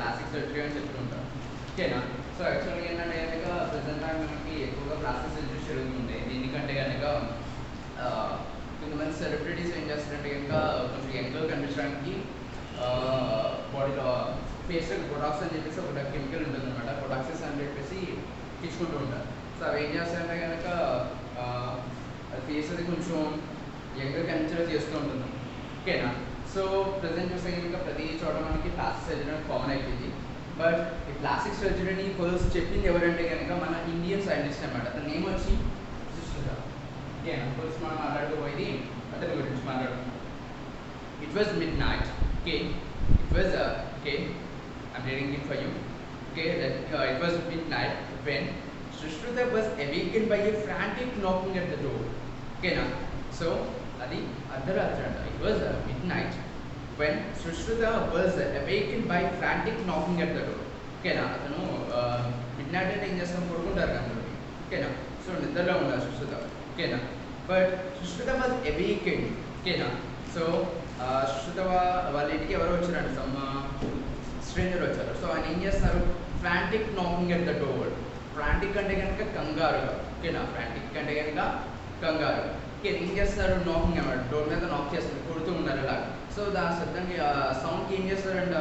Plastic surgery అని చెప్తుంటారు. ఓకేనా? సో యాక్చువల్గా ఏంటంటే కనుక ప్రజెంట్ టైం మనకి ఎక్కువగా ప్లాస్టిక్ సర్జరీ జరుగుతుంది. దీనికంటే కనుక కొంతమంది సెలబ్రిటీస్ ఏం చేస్తారంటే కనుక కొంచెం యంగ్గా కనిపించడానికి బాడీలో ఫేస్లో ప్రొడాక్స్ అని చెప్పేసి ఒక కెమికల్ ఉంటుంది అనమాట. ప్రొడాక్సెస్ అని చెప్పేసి తీసుకుంటూ ఉంటారు. సో అవి ఏం చేస్తారంటే కనుక ఫేస్ అది కొంచెం యంగ్గా కనిపించేలా చేస్తూ ఉంటుంది. ఓకేనా? సో ప్రజెంట్ చూస్తే కనుక ప్రతి చోట మనకి ప్లాస్టిక్ సర్జరీ కామన్ అయిపోయింది. బట్ ఈ ప్లాస్టిక్ సర్జరీని ఫస్ట్ చెప్పింది ఎవరంటే కనుక మన ఇండియన్ సైంటిస్ట్ అనమాట. అతని నేమ్ వచ్చి సుష్రుత. ఓకేనా? ఫస్ట్ మనం మాట్లాడుకోబోయేది అతని గురించి మాట్లాడుకుందాం. It was midnight. Okay, it was okay. I'm reading it for you. Okay, it was midnight when Sushruta was awakened by a frantic knocking at the door. Okay, now so adi ardharatra. It was midnight when Sushruta was awakened by frantic knocking at the door. Okay, now atanu midnight అంటే ఏం చేస్తాం, పడుకుంటారు అందరూ. Okay, now so నిద్రలో ఉన్నారు Sushruta. Okay, now but Sushruta was awakened. Okay, now so Sushruta వాళ్ళ ఇంటికి ఎవరో వచ్చారండి, సమ్ స్ట్రేంజర్ వచ్చారు. సో ఆయన ఏం చేస్తున్నారు, ఫ్రాంటిక్ నాకింగ్ ఎట్ ద డోర్. ఫ్రాంటిక్ అంటే కనుక కంగారుగా. ఓకేనా? ఫ్రాంటిక్ అంటే కనుక కంగారు. ఓకే, ఏం చేస్తారు, నాకింగ్ అన్నమాట. డోర్ మీద నాక్ చేస్తారు, కొడుతూ ఉన్నారు ఇలా. సో దాని శబ్దానికి సౌండ్కి ఏం చేస్తారంట,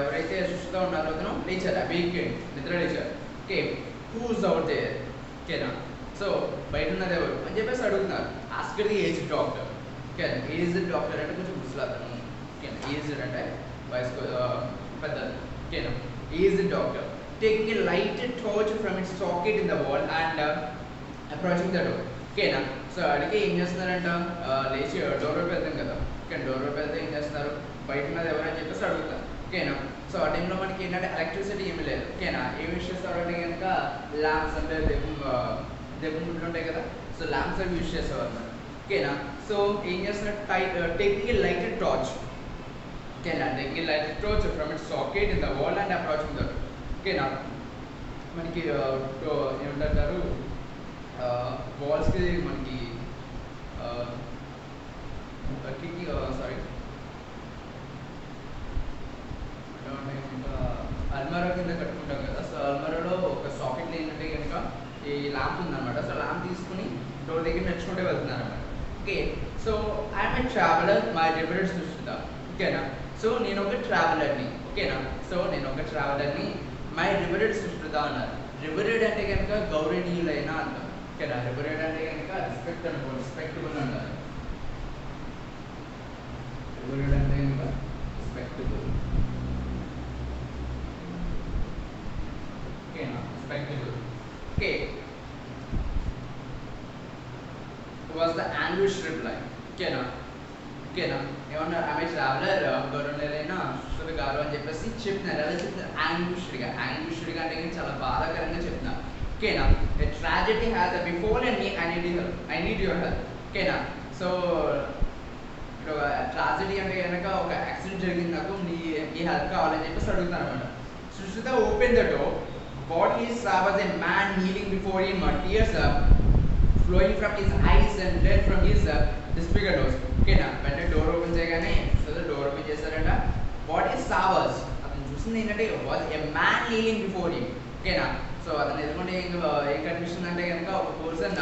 ఎవరైతే సుష్రుత ఉన్నారో అతను లేచారు, అవేకెండ్, నిద్ర లేచారు. Okay, who's out there. ఓకేనా? సో బయట ఉన్నది ఎవరు అని చెప్పేసి అడుగుతున్నారు. Asks the age doctor. Okay, aged doctor అంటే కొంచెం ముసలాతను. ఓకేనా? ఏజ్డ్ అంటే వయసు పెద్దది. ఓకేనా? Aged doctor taking a lighted torch from its socket in the wall and approaching the door. ఓకేనా? సో అడిగి ఏం చేస్తున్నారంట, లేచి డోర్ వైపు వెళ్తాం కదా. ఓకే, డోర్ వైపు వెళ్తే ఏం చేస్తారు, బయట ఉన్నది ఎవరని చెప్పేసి అడుగుతారు. ఓకేనా? సో ఆ టైంలో మనకి ఏంటంటే ఎలక్ట్రిసిటీ ఏమీ లేదు. ఓకేనా? ఏమి యూస్ చేస్తారంటే కనుక ల్యాంప్స్, అంటే దెబ్బ ఉంటాయి కదా. సో ల్యాంప్స్ అవి యూస్ చేసేవారు అన్నమాట. ఓకేనా? సో ఏం చేస్తున్నారు, టేకింగ్ ఏ లైటెడ్ టార్చ్. ఓకేనా? Taking a lighted torch from its socket in the wall and approaching the door. ఓకేనా? మనకి ఏమంటారు, వాల్స్కి మనకి సారీ అల్మారా కింద కట్టుకుంటాం కదా. సో అల్మారాలో ఒక సాకెట్ ఏంటంటే కనుక ఈ ల్యాంప్ ఉందన్నమాట. సో ల్యాంప్ తీసుకుని డోర్ దగ్గర నడుచుకుంటే వెళ్తున్నారు అన్నమాట. Okay, so I'm a traveller, my revered Sushruta. ఓకేనా? సో నేను ఒక ట్రావెలర్ని. ఓకేనా? సో నేను ఒక ట్రావెలర్ని, మై రివరెడ్ సుష్రుత అన్నారు. రివరెడ్ అంటే కనుక గౌరవనీయులైన అంటారు. ఓకేనా? రివరెడ్ అంటే కనుక రెస్పెక్ట్ అనుకో, రెస్పెక్టబుల్ అంటారు. రివరెడ్ అంటే కనుక రెస్పెక్టబుల్. ఓకేనా? Respectable. Okay, was the anguished reply. ఓకేనా? ఓకేనా? ఏమన్నా ఆమె ట్రావెలర్ గౌరవనీయులైన సుష్రుత గారు అని చెప్పేసి చెప్తున్నారు. ఎలా చెప్తున్నారు, యాంగ్విష్డ్గా. యాంగ్విష్డ్గా అంటే చాలా బాధాకరంగా చెప్తున్నారు. ఓకేనా? a tragedy has befallen me, I need your help. ఓకేనా? సో ఇప్పుడు ట్రాజడీ అంటే కనుక ఒక యాక్సిడెంట్ జరిగింది, నాకు నీ హెల్ప్ కావాలని చెప్పేసి అడుగుతాను అనమాట. Sushruta open the door. what he saw was a man kneeling before him, tears flowing from his eyes and blood from his disfigured nose. ఓకేనా? వెంటనే డోర్ ఓపెన్ చేయగానే డోర్ ఓపెన్ చేశారంట. వాట్ ఈస్ సావర్స్, అతను చూసింది ఏంటంటే was a man kneeling before him. ఓకేనా? So అతను ఎదుర్కొంటే ఏం కనిపిస్తుంది అంటే కనుక ఒక పర్సన్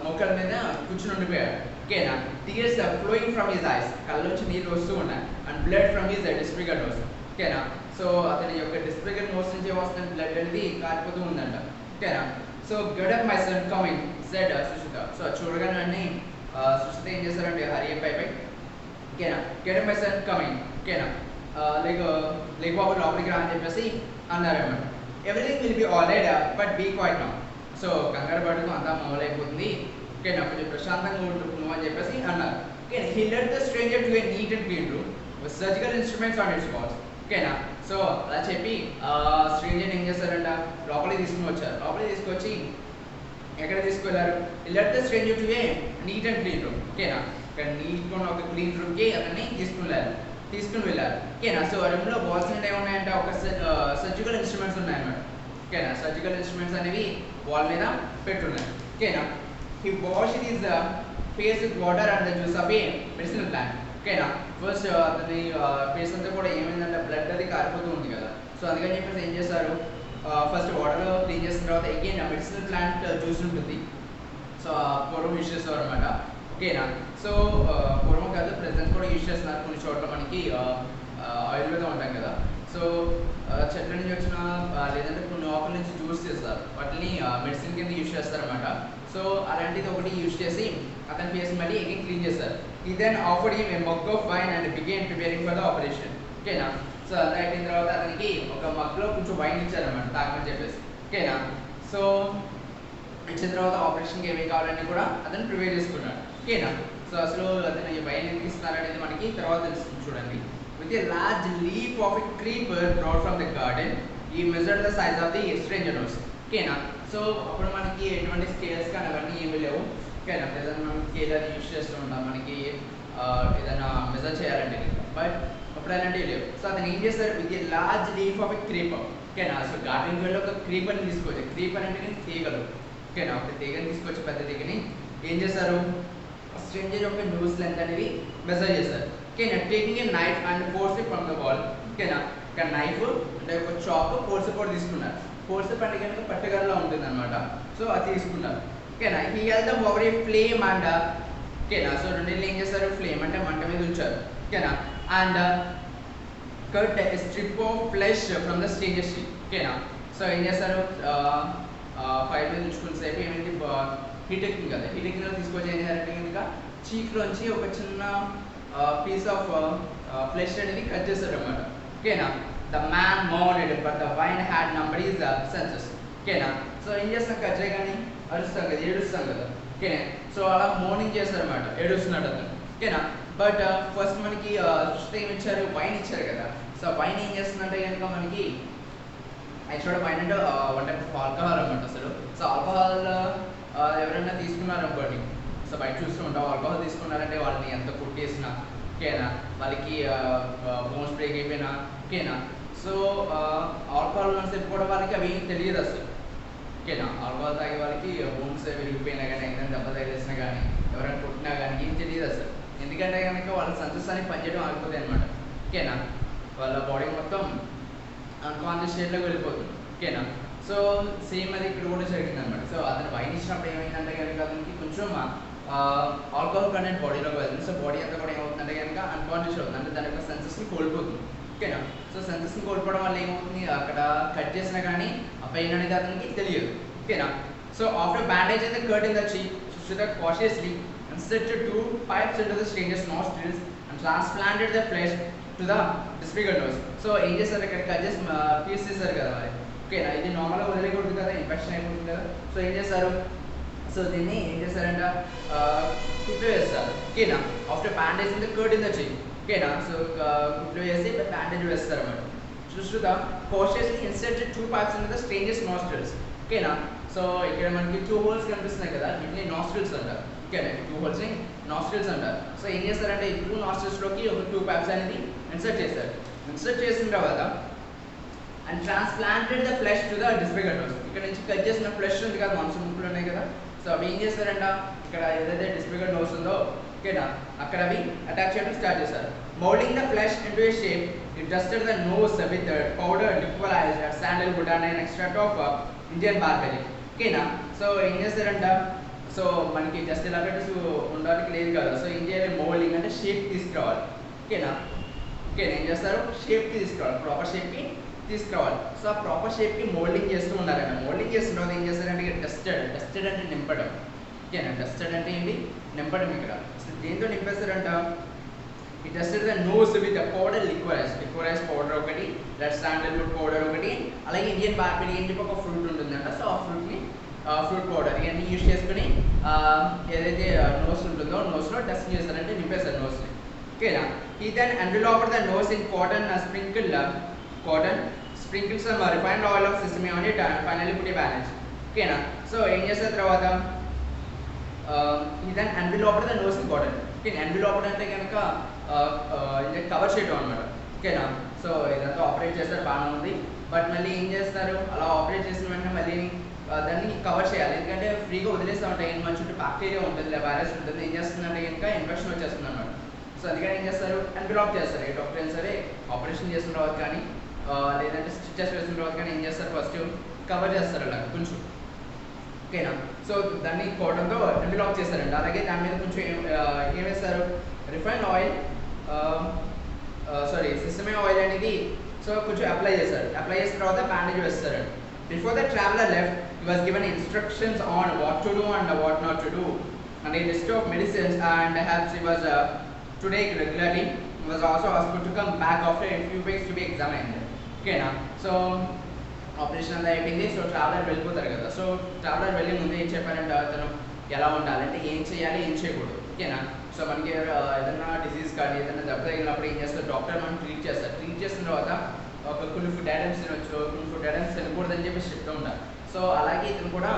మొక్కల మీద కూర్చుని ఉండిపోయాడు. ఓకేనా? Tears flowing from his eyes, కళ్ళ నుంచి నీళ్ళు వస్తూ ఉన్నాయి. And blood from his disfigured nose. ఓకేనా? సో అతని యొక్క డిస్ఫిగర్డ్ నోస్ నుంచి వస్తున్న బ్లడ్ అనేది కారిపోతూ ఉందంట. ఓకేనా? So get up my son coming said Sushruta. So చూడగానే అన్ని సుష్రుత ఏం చేశారంటే హరి పై. ఓకేనా? Get up my son coming. ఓకేనా? లేక బాబు లోపలికి రా అని చెప్పేసి అన్నారన్నమాట. Everything will be all right but be quiet now. So కంగారు పడుతూ అంతా మామూలైపోతుంది. ఓకేనా? కొంచెం ప్రశాంతంగా ఉంటున్నావు అని చెప్పేసి అన్నారు. Okay, he led the stranger to a neat and clean room with surgical instruments on its walls. ఓకేనా? సో అలా చెప్పి స్ట్రేంజర్ ఏం చేశారంట, లోపలికి తీసుకుని వచ్చారు. లోపలికి తీసుకొచ్చి ఎక్కడ తీసుకెళ్లారు, let the stranger to a neat and clean room. ఓకేనా? ఇక్కడ నీట్గా ఉన్న ఒక క్లీన్ రూమ్కి అతన్ని తీసుకుని వెళ్ళారు. ఓకేనా? సో ఆ రూమ్లో వాల్స్ అంటే ఏమున్నాయంటే ఒక సర్జికల్ ఇన్స్ట్రుమెంట్స్ ఉన్నాయన్నమాట. ఓకేనా? సర్జికల్ ఇన్స్ట్రుమెంట్స్ అనేవి వాల్ మీద పెట్టున్నాయి. ఓకేనా? He washed his face with water and the juice of A medicinal plant. ఓకేనా? ఫస్ట్ అతని ఫేస్ అంతా కూడా ఏమైందంటే బ్లడ్ అది కారిపోతూ ఉంది కదా. సో అందుకని చెప్పేసి ఏం చేస్తారు, ఫస్ట్ వాటర్ క్లీన్ చేసిన తర్వాత అగైన్ మెడిసినల్ ప్లాంట్ జ్యూస్ ఉంటుంది. సో పూర్వం యూజ్ చేస్తారు అనమాట. ఓకేనా. సో పూర్వం కాదు, ప్రెసెంట్ కూడా యూజ్ చేస్తున్నారు కొన్ని చోట్ల. మనకి ఆయుర్వేదం ఉంటాం కదా, సో చెట్ల నుంచి వచ్చిన లేదంటే కొన్ని ఆకుల నుంచి జ్యూస్ చేస్తారు, వాటిని మెడిసిన్ కింద యూజ్ చేస్తారనమాట. సో అలాంటిది ఒకటి యూజ్ చేసి అతని ఫేస్ మళ్ళీ అగైన్ క్లీన్ చేస్తారు. He then offered him a mug of wine and began preparing for the operation. ఓకేనా. సో అది అయిపోయిన తర్వాత అతనికి ఒక మగ్లో కొంచెం వైన్ ఇచ్చారనమాట తాగమని చెప్పేసి. ఓకేనా. సో ఇచ్చిన తర్వాత ఆపరేషన్కి ఏమేమి కావాలని కూడా అతను ప్రిపేర్ చేసుకున్నాడు. ఓకేనా. సో అసలు అతను ఈ వైన్ ఎందుకు ఇస్తున్నారనేది మనకి తర్వాత తెలుస్తుంది చూడండి. With a large leaf of a creeper brought from the garden, he measured the size of the stranger nose. ఓకేనా. సో అప్పుడు మనకి ఎటువంటి స్కేల్స్ కానీ అవన్నీ ఏమీ లేవు. ఓకేనా. ఏదైనా మనం స్కేల్ అది యూజ్ చేస్తూ ఉంటాం మనకి ఏదైనా మెజర్ చేయాలంటే, బట్ అప్పుడు అలాంటివి లేవు. సో అతను ఏం చేస్తారు, with a large leaf of a creeper. ఓకేనా. సో గార్డెన్కి వెళ్ళి ఒక క్రీపర్ని తీసుకోవచ్చు. క్రీపర్ అంటే తీగలు. ఓకేనా. ఒక తీగని తీసుకొచ్చి పెద్ద తీగని ఏం చేస్తారు, స్ట్రేంజర్ యొక్క న్యూస్ లెంత్ అనేది మెజర్ చేస్తారు. ఓకేనా. Taking A knife and force it from the wall. ఓకేనా. ఇక్కడ నైఫ్ అంటే ఒక చాక్, ఫోర్స్ కూడా తీసుకున్నారు. ఫోర్స్ అంటే కనుక పట్టుగల్లా ఉంటుంది అనమాట. సో అది తీసుకున్నారు. ఓకేనా. He held them over a flame and ఓకేనా. సో రెండింటిని ఏం చేస్తారు, ఫ్లేమ్ అంటే మంట మీద ఉంచారు. ఓకేనా. And cut a strip of flesh from the stranger's cheek. ఓకేనా. సో ఏం చేస్తారు, ఫైర్ మీద ఉంచుకునే సేపు ఏమైంది, హీట్ ఎక్కింది కదా, హీట్ ఎక్కిన తీసుకొచ్చి ఏం చేయాలంటే కనుక చీక్లోంచి ఒక చిన్న పీస్ ఆఫ్ ఫ్లెష్ అనేది కట్ చేస్తారు అనమాట. ఓకేనా. The man mounted but the wine had numbed his senses. ఓకేనా. సో ఏం చేస్తాం, కట్ చేయగానే అరుస్తాం కదా, ఏడుస్తాం కదా. ఓకేనా. సో అలా మౌనింగ్ చేస్తారు అనమాట, ఏడుస్తున్నాడు అతను. ఓకేనా. బట్ ఫస్ట్ మనకి ఏమి ఇచ్చారు, వైన్ ఇచ్చారు కదా. సో వైన్ ఏం చేస్తుందంటే కనుక మనకి యాక్చువల్గా వైన్ అంటే వన్ టైప్ ఆఫ్ ఆల్కహాల్ అనమాట అసలు. సో ఆల్కహాల్ ఎవరైనా తీసుకున్నారు అనుకోండి, సో బయట చూస్తూ ఉంటాం, ఆల్కహాల్ తీసుకున్నారంటే వాళ్ళని ఎంత కొట్టేసినా, ఓకేనా, వాళ్ళకి బోన్స్ బ్రేక్ అయిపోయినా, ఓకేనా. సో ఆల్కహాల్ సేపు కూడా వాళ్ళకి అవి ఏం తెలియదు అసలు. ఓకేనా. ఆల్కహాల్ తాగే వాళ్ళకి బోన్స్ విరిగిపోయినా కానీ, ఏదైనా దెబ్బ తగిలేసినా కానీ, ఎవరైనా కొట్టినా కానీ ఏం తెలియదు అసలు. ఎందుకంటే కనుక వాళ్ళ సెన్సెస్ అని పనిచేయడం ఆగిపోతాయి అనమాట. ఓకేనా. వాళ్ళ బాడీ మొత్తం అన్కాన్షియస్ స్టేట్లోకి వెళ్ళిపోతుంది. ఓకేనా. సో సేమ్ అది ఇక్కడ కూడా జరిగింది అనమాట. సో అతను వైన్ ఇచ్చినప్పుడు ఏమైందంటే కనుక అతనికి కొంచెం ఆల్కహాల్ కంటెంట్ బాడీలోకి వెళ్తుంది. సో బాడీ అంతా కూడా ఏమవుతుందంటే కనుక అన్కాన్షియస్ అవుతుంది, అంటే దాని యొక్క సెన్సెస్ని కోల్పోతుంది. ఓకేనా. సో సెన్సెస్ని కోల్పోవడం వల్ల ఏమవుతుంది, అక్కడ కట్ చేసినా కానీ ఆ పెయిన్ అనేది అతనికి తెలియదు. ఓకేనా. So after bandage the cut in the చీక్, Sushruta cautiously inserted 2 pipes into the stranger's nostrils and transplanted the flesh to the disfigured nose. So ఏం చేస్తారు, ఇక్కడ కట్ చేసి పీస్ చేస్తారు కదా మరి. ఓకేనా. ఇది నార్మల్గా వదిలేకూడదు కదా, ఇన్ఫెక్షన్ అయిపోతుంది కదా. సో ఏం చేస్తారు, సో దీన్ని ఏం చేస్తారంట, కుట్లు వేస్తారు. ఓకేనా. After bandage in the cut in the చీక్. ఓకేనా. సో కుట్లు వేసి బ్యాండేజ్ వేస్తారు అన్నమాట. Sushruta cautiously inserted 2 pipes into the stranger's nostrils. ఓకేనా. సో ఇక్కడ మనకి 2 హోల్స్ కనిపిస్తున్నాయి కదా, వీటిని నాస్ట్రిల్స్ అంటారు. ఓకేనా. 2 హోల్స్ని నాస్ట్రిల్స్ అంటారు. సో ఏం చేస్తారంటే ఈ 2 నాస్ట్రిల్స్లోకి ఒక 2 పైప్స్ అనేది ఇన్సర్ట్ చేస్తారు. ఇన్సర్ట్ చేసిన తర్వాత and transplanted the flesh to the disfigured nose. ఇక్కడ నుంచి కట్ చేసిన ఫ్లెష్ ఉంది కదా, మనసు ముక్కులు ఉన్నాయి కదా. సో అవి ఏం చేస్తారంట, ఇక్కడ ఏదైతే డిస్ఫిగర్డ్ నోస్ ఉందో, ఓకేనా, అక్కడ అవి అటాక్ చేయడం స్టార్ట్ చేశారు. Moulding the flesh into a shape, it dusted the nose with powder liquorice sandalwood and an extract of Indian barberry. ఓకేనా. సో ఏం చేస్తారంట, సో మనకి జస్ట్ ఇలా కట్టి ఉండడానికి లేదు కదా. సో ఏం చేయాలి, మౌల్డింగ్ అంటే షేప్ తీసుకురావాలి. ఓకేనా. ఓకేనా. ఏం చేస్తారు, షేప్కి తీసుకురావాలి, ప్రాపర్ షేప్కి తీసుకురావాలి. సో ఆ ప్రాపర్ షేప్కి మోల్డింగ్ చేస్తూ ఉన్నారంట. మోల్డింగ్ చేస్తున్న తర్వాత ఏం చేస్తారంటే డస్టెడ్ అంటే నింపడం. ఓకేనా. డస్టెడ్ అంటే ఏంటి, నింపడం. ఇక్కడ సో దేంతో నింపేస్తారంట, ఈ dusted the nose with powder liquorice powder ఒకటి, రెడ్ శాండల్వుడ్ పౌడర్ ఒకటి, అలాగే ఇండియన్ బార్బెరీ అని చెప్పి ఒక ఫ్రూట్ ఉంటుందంట. సో ఆ ఫ్రూట్ని ఫ్రూట్ పౌడర్ ఇవన్నీ యూజ్ చేసుకుని ఏదైతే నోస్ ఉంటుందో నోస్లో డస్ట్ చేస్తారంటే నింపేస్తారు నోస్ని. ఓకేనా. ఈ then enveloped the nose in cotton sprinkle some refined oil of sesame on it and finally put a bandage. ఓకేనా. సో ఏం చేస్తారు తర్వాత, he then enveloped the nose in cotton. Okay. enveloped అంటే కనుక కవర్ చేయడం అనమాట. ఓకేనా. సో ఇదంతా ఆపరేట్ చేస్తారు, బాగానే ఉంది. బట్ మళ్ళీ ఏం చేస్తారు, అలా ఆపరేట్ చేసిన వెంటనే మళ్ళీ దాన్ని కవర్ చేయాలి. ఎందుకంటే ఫ్రీగా వదిలేస్తూ ఉంటాయి, మన చుట్టూ బ్యాక్టీరియా ఉంటుంది, వైరస్ ఉంటుంది. ఏం చేస్తుందంటే కనుక ఇన్ఫెక్షన్ వచ్చేస్తుంది అనమాట. సో అందుకని ఏం చేస్తారు, ఎన్వెలాప్ చేస్తారు. ఏ డాక్టర్ అయినా సరే ఆపరేషన్ చేసిన తర్వాత కానీ లేదంటే స్టిచెస్ వేసిన తర్వాత కానీ ఏం చేస్తారు, ఫస్ట్ కవర్ చేస్తారు అలా కొంచెం, ఓకేనా. సో దాన్ని కాటన్తో ఎన్వెలాప్ చేస్తారండి. అలాగే దాని మీద కొంచెం ఏం వేస్తారు, రిఫైన్డ్ ఆయిల్, సిసమే ఆయిల్ అనేది సో కొంచెం అప్లై చేస్తారు. అప్లై చేసిన తర్వాత బ్యాండేజ్ వేస్తారండి. Before the traveller left he was given instructions on what to do and what not to do, and a list of medicines and herbs he was to take regularly. He was also asked to come back after a few weeks to be examined. ఓకేనా. So operation అంతా అయిపోయింది. So traveller వెళ్ళిపోతారు కదా. So traveller వెళ్ళే ముందు ఏం చెప్పారంటే అతను ఎలా ఉండాలంటే ఏం చేయాలి ఏం చేయకూడదు, ఓకేనా. సో మనకి ఏదైనా డిసీజ్ కానీ ఏదైనా దెబ్బ తగిలినప్పుడు ఏం చేస్తారు, డాక్టర్ మనం ట్రీట్ చేస్తారు. ట్రీట్ చేసిన తర్వాత ఒక కొన్ని ఫుడ్ ఐటమ్స్ తినొచ్చు, కొన్ని ఫుడ్ ఐటమ్స్ తినకూడదని చెప్పి చెప్తూ ఉంటారు. సో అలాగే ఇతను కూడా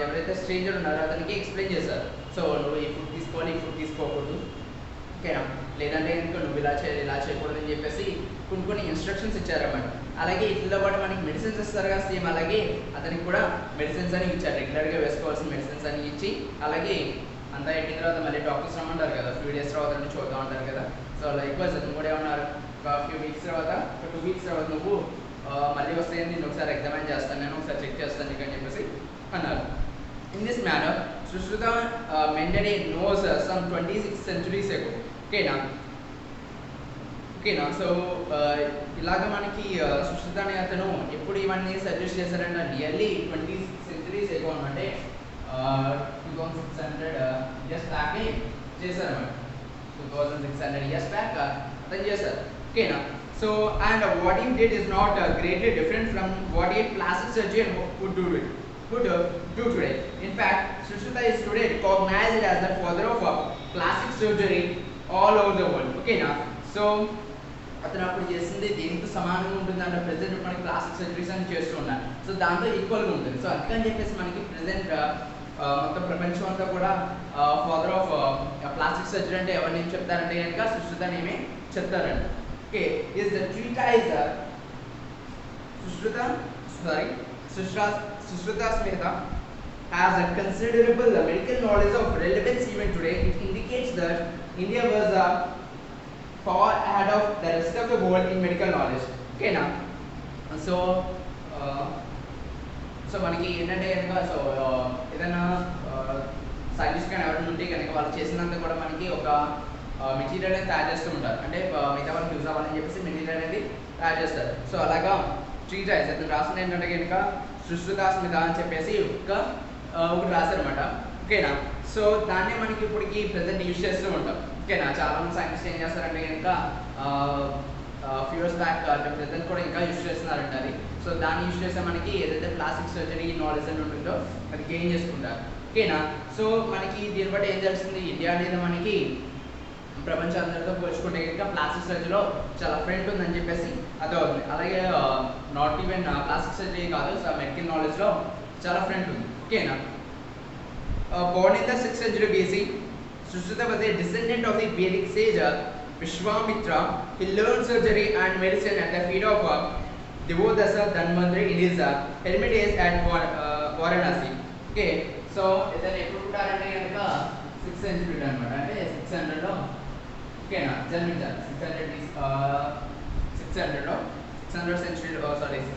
ఎవరైతే స్ట్రేంజర్ ఉన్నారో అతనికి ఎక్స్ప్లెయిన్ చేశారు. సో నువ్వు ఈ ఫుడ్ తీసుకోవాలి, ఈ ఫుడ్ తీసుకోకూడదు, ఓకేనా. లేదంటే ఇంకా నువ్వు ఇలా చేయాలి ఇలా చేయకూడదు అని చెప్పేసి కొన్ని ఇన్స్ట్రక్షన్స్ ఇచ్చారన్నమాట. అలాగే ఇట్లతో పాటు మనకి మెడిసిన్స్ ఇస్తారు కదా సేమ్, అలాగే అతనికి కూడా మెడిసిన్స్ అని ఇచ్చారు. రెగ్యులర్గా వేసుకోవాల్సిన మెడిసిన్స్ అని ఇచ్చి, అలాగే అంతా అయిపోయిన తర్వాత మళ్ళీ డాక్టర్స్ రమ్మంటారు కదా, ఫ్యూ డేస్ తర్వాత చూద్దాం అంటారు కదా. సో లైక్ వైజ్ అతను కూడా ఏమన్నారు, ఒక ఫ్యూ వీక్స్ తర్వాత, ఒక 2 weeks తర్వాత నువ్వు మళ్ళీ వస్తే నేను ఒకసారి ఎగ్జామిన్ చేస్తాను, నేను ఒకసారి చెక్ చేస్తాను నీకు అని చెప్పేసి అన్నారు. In this manner Sushruta mended a nose some 26 centuries ago, ఓకేనా. సో ఇలాగ మనకి సుశ్రుత అనే అతను ఎప్పుడు ఇవన్నీ సజెస్ట్ చేశారంటే నియర్లీ 26 centuries ago అంటే 2600 years బ్యాక్ చేశారన్నమాట. 2600 years బ్యాక్ అతను చేశారు, ఓకేనా. So and what he did is not greatly different from what a plastic surgeon would do today. In fact, Sushruta is today recognized as the father of plastic surgery all over the world, okay na. So అతను అప్పుడు చేసింది దేనితో సమానంగా ఉంటుందంటే present మనకి plastic surgeries అని చేస్తూ ఉన్నారు. సో దాంతో ఈక్వల్గా ఉంటుంది. సో అందుకని చెప్పేసి మనకి ప్రెసెంట్ మొత్తం ప్రపంచం అంతా కూడా ఫాదర్ ఆఫ్ ప్లాస్టిక్ సర్జరీ అంటే ఎవరిని ఏం చెప్తారంటే కనుక సుశ్రుతని ఏమి చెప్తారండి. Okay, is the treatise Sushruta Smita has a considerable medical knowledge of relevance even today. It indicates that India was far ahead of the rest of the world in medical knowledge. Okay, now so మనకి ఏంటంటే కనుక so ఏదైనా scientist కానీ ఎవరైనా ఉంటే కనుక వాళ్ళు చేసినంత కూడా మనకి ఒక మెటీరియల్ అనేది తయారు చేస్తూ ఉంటారు. అంటే మిగతా వాళ్ళకి యూజ్ అవ్వాలని చెప్పేసి మెటీరియల్ అనేది తయారు చేస్తారు. సో అలాగా ట్రీటైజ్ అతను రాసిన ఏంటంటే కనుక సుశ్రుతా స్మిత అని చెప్పేసి ఒకటి రాశారనమాట, ఓకేనా. సో దాన్నే మనకి ఇప్పటికి ప్రజెంట్ యూజ్ చేస్తూ ఉంటాం, ఓకేనా. చాలా మంది సైంటిస్ట్ ఏం చేస్తారంటే కనుక ఫ్యూ ఇయర్స్ బ్యాక్ అంటే ప్రజెంట్ కూడా ఇంకా యూజ్ చేస్తున్నారంట అది. సో దాన్ని యూజ్ చేస్తే మనకి ఏదైతే ప్లాస్టిక్ సర్జరీ నాలెడ్జ్ అని ఉంటుందో అది గెయిన్ చేసుకుంటారు, ఓకేనా. సో మనకి దీన్ని బట్టి ఏం తెలుస్తుంది, ఇండియా అనేది మనకి ప్రపంచం అందరితో పోల్చుకుంటే కనుక ప్లాస్టిక్ సర్జరీలో చాలా ఫ్రంట్ ఉందని చెప్పేసి అర్థమవుతుంది. అలాగే నాట్ ఈవెన్ ప్లాస్టిక్ సర్జరీ కాదు, సో మెడికల్ నాలెడ్జ్లో చాలా ఫ్రంట్ ఉంది, ఓకేనా. Born in the 6th century BC, Sushruta was a descendant of the Vedic sage Vishwamitra. He learned surgery and medicine at the feet of Devodasa Dhanvantri in his hermitage at Varanasi. Okay, so ఇతను ఎప్పుడు ఉంటారంటే కనుక 6th century అనమాట, అంటే 600లో, ఓకేనా, జన్మించారు. 600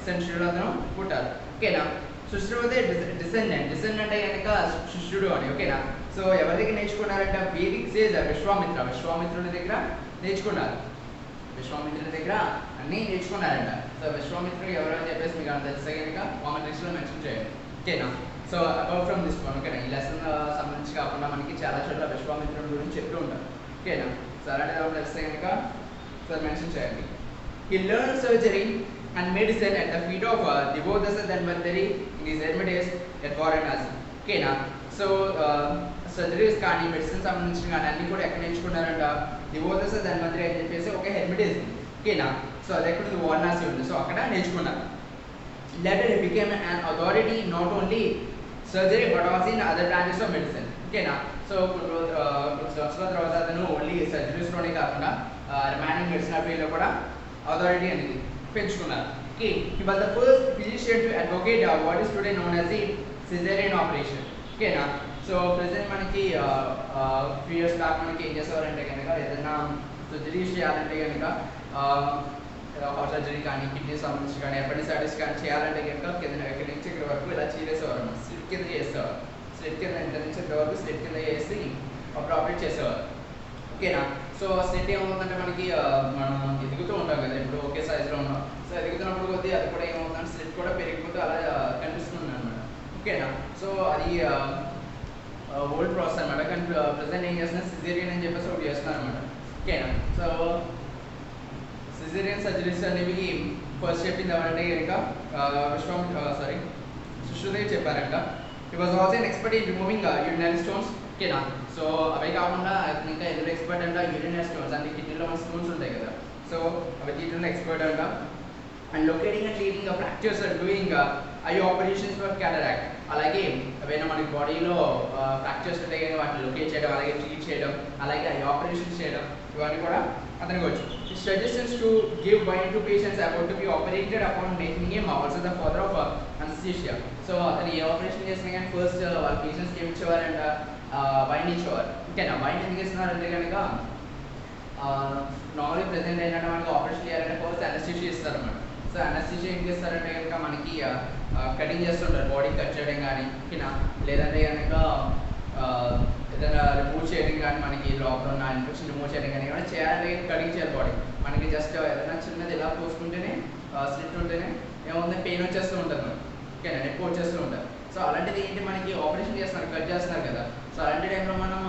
సెంచరీలో అతను పుట్టారు, ఓకేనా. సుశ్రుతే డిసెండెంట్ అంటే కనుక శిష్యుడు అని, ఓకేనా. సో ఎవరి దగ్గర నేర్చుకున్నారంటే వేదిక్ సేజ్ విశ్వామిత్రుడి దగ్గర నేర్చుకున్నారు. విశ్వామిత్రుడి దగ్గర అన్నీ నేర్చుకున్నారంట. సో విశ్వామిత్రుడు ఎవరు అని చెప్పేసి మీకు అంత తెలిస్తే కనుక కామెంట్ సెక్షన్లో మెన్షన్ చేయండి, ఓకేనా. So apart from this one, ఓకేనా, ఈ లెసన్ సంబంధించి కాకుండా మనకి చాలా చోట్ల విశ్వామిత్రుడి గురించి చెప్తూ ఉంటారు, ఓకేనా. సో అలాంటి ఎవరు తెలిస్తే కనుక సార్ మెన్షన్ చేయండి. He learned surgery and medicine at the feet of Devodasa Dhanvantri in his hermitage at Varanasi, ఓకేనా. సో సర్జరీస్ కానీ మెడిసిన్ సంబంధించిన కానీ అన్నీ కూడా ఎక్కడ నేర్చుకున్నారంట, డివోదస ధన్వంతరి అని చెప్పేసి ఒక హెర్మిటేజ్, ఓకేనా. సో అది ఎక్కడ ఉంది, వారణాసి ఉంది. సో అక్కడ నేర్చుకున్నారు. Later he became an authority not only surgery but also in other branches of medicine, ఓకేనా. సో కొన్ని సంవత్సరాల తర్వాత అతను ఓన్లీ సర్జరీస్లోనే కాకుండా రిమైనింగ్ మెడిసిన్ ఫీల్డ్లో కూడా అథారిటీ అనేది పెంచుకున్నారు. Okay, he was the first physician to advocate what is today known as the cesarean operation, ఓకేనా. సో ప్రెసెంట్ మనకి ఫ్యూ ఇయర్స్ బ్యాక్ మనకి ఏం చేసేవారంటే కనుక ఏదైనా సర్జరీస్ చేయాలంటే కనుక హార్ట్ సర్జరీ కానీ కిడ్నీ సంబంధించి కానీ అపెండిసైటిస్ కానీ చేయాలంటే కనుక కింద ఇక్కడి నుంచి ఇక్కడ వరకు ఇలా చీరేసేవారు అన్నమాట. స్లిట్ కింద చేసేవారు. స్లిట్ కింద ఇంత నుంచి ఇంత వరకు స్లిట్ కింద చేసి అప్పుడు ఆపరేట్ చేసేవారు. ఓకేనా. సో స్లిట్ ఏమవుతుందంటే మనకి మనం ఎదుగుతూ ఉంటాం కదా, ఇప్పుడు ఒకే సైజులో ఉన్నాం. సో ఎదుగుతున్నప్పుడు కొద్దీ అది కూడా ఏమవుతుందంటే స్లిట్ కూడా పెరిగిపోతూ అలా కనిపిస్తుంది అనమాట. ఓకేనా. సో అది ఓల్డ్ ప్రాసెస్ అనమాట. కానీ ప్రజెంట్ ఏం చేస్తున్నారు, సిజేరియన్ అని చెప్పేసి ఒకటి చేస్తున్నారు అనమాట. ఓకేనా. సో సిజేరియన్ సర్జరీస్ అనేవి ఫస్ట్ చెప్పింది ఎవరంటే కనుక సుశ్రుదేవి చెప్పారంట. It was also an expert in removing urinary stones. ఓకేనా. సో అవి కాకుండా ఇంకా ఎందులో ఎక్స్పర్ట్ అంట, యూరినరీ స్టోన్స్ అంటే కిడ్నీలో మన స్టోన్స్ ఉంటాయి కదా, సో అవి తీయడంలో ఎక్స్పర్ట్ అంట. And locating and treating fractures and doing I operations for cataract. అలాగే ఏవైనా మనకి బాడీలో ఫ్రాక్చర్స్ ఉంటాయి కానీ వాటిని లొకేట్ చేయడం, అలాగే ట్రీట్ చేయడం, అలాగే ఐ ఆపరేషన్స్ చేయడం, ఇవన్నీ కూడా అతనికి వచ్చు. Suggestions to give wine to patients about to be operated upon making him also the father of anesthesia. So అతను ఏ ఆపరేషన్ చేసినా కానీ ఫస్ట్ వాళ్ళ పేషెంట్స్కి ఏమి ఇచ్చేవారంట, వైన్ ఇచ్చేవారు. ఓకేనా. వైన్ ఎందుకు ఇస్తున్నారు అంటే కనుక నార్మల్గా ప్రెసెంట్ ఏంటంటే మనకి ఆపరేషన్ చేయాలంటే ఫస్ట్ అనస్థీషియా ఇస్తారు అన్నమాట. సో అనస్థీషియా ఏం చేస్తారంటే కనుక మనకి కటింగ్ చేస్తుంటారు, బాడీ కట్ చేయడం కానీ, ఓకేనా, లేదంటే కనుక ఏదైనా రిమూవ్ చేయడం కానీ, మనకి లోపల ఉన్న ఇన్ఫెక్షన్ రిమూవ్ చేయడం కానీ ఏమైనా చేయాలంటే కటింగ్ చేయాలి బాడీ. మనకి జస్ట్ ఏదైనా చిన్నది ఇలా పోసుకుంటేనే స్లిట్ ఉంటేనే ఏముంది పెయిన్ వచ్చేస్తూ ఉంటుంది మనకి. ఓకేనా. నొప్పి వచ్చేస్తూ ఉంటుంది. సో అలాంటిది ఏంటి, మనకి ఆపరేషన్ చేస్తున్నారు, కట్ చేస్తున్నారు కదా. సో అలాంటి టైంలో మనం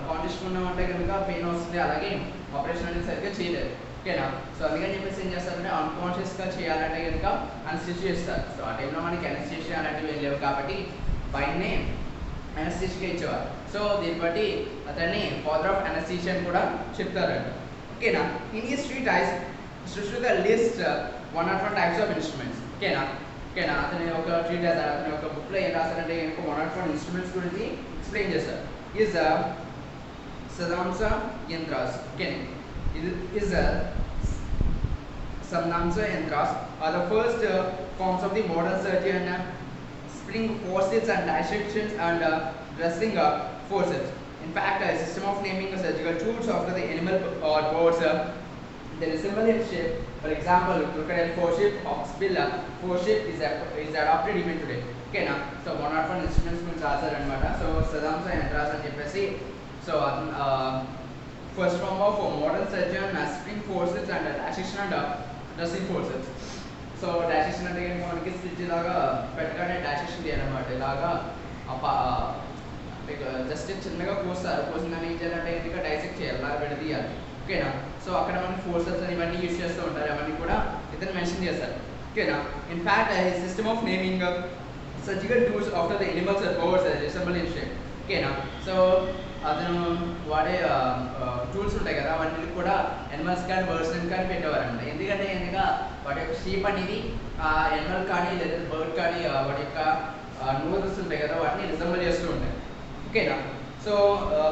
కాన్షియస్గా ఉన్నామంటే కనుక పెయిన్ వస్తుంది, అలాగే ఆపరేషన్ అనేది సరిగ్గా చేయలేదు. ఓకేనా. సో అందుకని చెప్పేసి ఏం చేస్తారంటే అన్కాన్షియస్గా చేయాలంటే కనుక అనస్థీషియా ఇస్తారు. సో ఆ టైంలో మనకి అనస్థీషియా అలాంటివి ఏం లేవు కాబట్టి బయటనే అనస్థీషియా ఇచ్చేవారు. సో దీన్ని బట్టి అతన్ని ఫాదర్ ఆఫ్ అనస్థీషియా అని కూడా చెప్తారంట. ఓకేనా. ఇన్ ఈ street ice Sushruta list 101 types of instruments. ఓకేనా. ఓకేనా. అతని ఒక ట్రీట్ అతని ఒక బుక్లో ఏం రాస్తారంటే కనుక 101 ఇన్స్ట్రుమెంట్స్ గురించి ఎక్స్ప్లెయిన్ చేస్తారు. ఈజ్ సదాంస యంత్రాస్. ఓకేనా. is Samnamsa yantras are the first forms of the modern surgeon spring forceps and dissections and dressing forceps. In fact, a system of naming surgical tools after the animal or birds they resemble in shape. For example, crocodile forceps, oxbill forceps is adopted even today. Okay na. So 101 instruments means answer anamata. So Samnamsa yantras అని చెప్పేసి so first form of modern surgeon spring forceps and dissection and dressing forceps. So dissection అంటే కనుక మనకి stitch లాగా పెట్టగానే dissection చేయాలన్నమాట. ఇలాగా just చిన్నగా కోస్తారు, కోసిందని ఏం చేయాలంటే కనుక డైసెక్ట్ చేయాలి, అలా విడదీయాలి. ఓకేనా. సో అక్కడ మనకి ఫోర్సెప్స్ అని ఇవన్నీ యూజ్ చేస్తూ ఉంటారు, అవన్నీ కూడా ఇతను మెన్షన్ చేస్తారు. ఓకేనా. In fact system of naming surgical tools after the animals or birds resemble in shape. ఓకేనా. సో అతను వాడే టూల్స్ ఉంటాయి కదా, అవన్నీ కూడా ఎనిమల్స్ కానీ బర్డ్స్ కానీ పెట్టేవారంట. ఎందుకంటే కనుక వాటి యొక్క షేప్ అనేది ఎనిమల్ కానీ లేదా బర్డ్ కానీ వాటి యొక్క నోజెస్ ఉంటాయి కదా, వాటిని రిజెంబుల్ చేస్తూ ఉంటాయి. ఓకేనా. సో